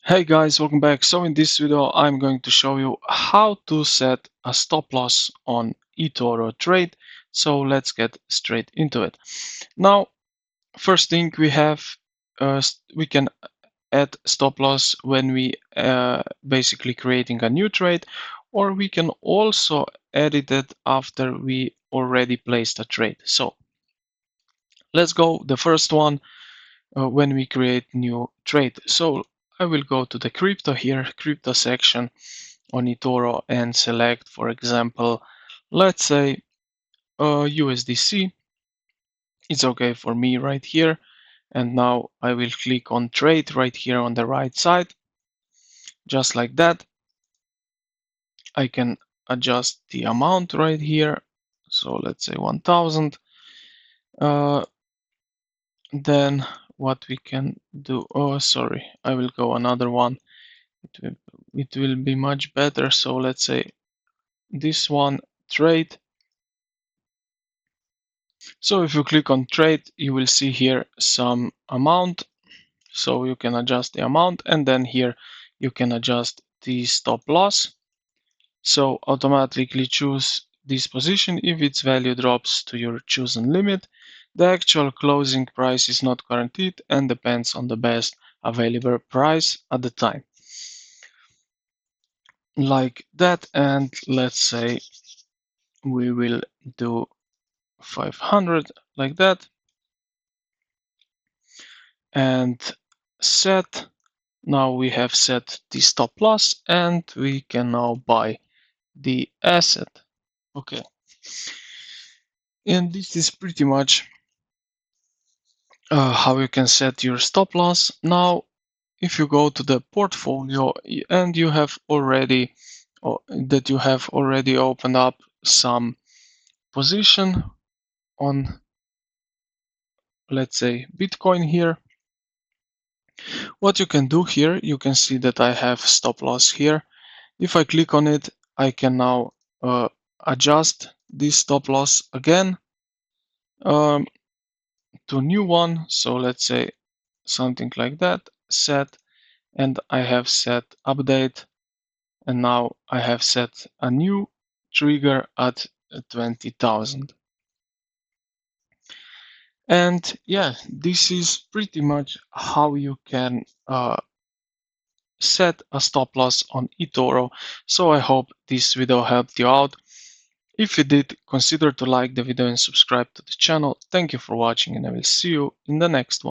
Hey guys, welcome back. So in this video, I'm going to show you how to set a stop loss on eToro trade. So let's get straight into it. Now, first thing we can add stop loss when we basically creating a new trade, or we can also edit it after we already placed a trade. So let's go. The first one when we create new trade. So I will go to the crypto here, crypto section on eToro and select, for example, let's say USDC. It's okay for me right here. And now I will click on trade right here on the right side, just like that. I can adjust the amount right here. So let's say 1000. Then what we can do, oh, sorry, I will go another one. It will be much better. So let's say this one, trade. So if you click on trade, you will see here some amount. So you can adjust the amount, and then here you can adjust the stop loss. So automatically choose this position if its value drops to your chosen limit. The actual closing price is not guaranteed and depends on the best available price at the time. Like that, and let's say we will do 500 like that, and set. Now we have set the stop loss and we can now buy the asset. Okay, and this is pretty much how you can set your stop loss. Now if you go to the portfolio and you have already opened up some position on, let's say, Bitcoin here, what you can do here, you can see that I have stop loss here. If I click on it, I can now adjust this stop loss again um, to new one. So let's say something like that, set, and I have set update, and now I have set a new trigger at 20,000. And yeah, this is pretty much how you can set a stop loss on eToro. So I hope this video helped you out. If you did, consider to like the video and subscribe to the channel. Thank you for watching, and I will see you in the next one.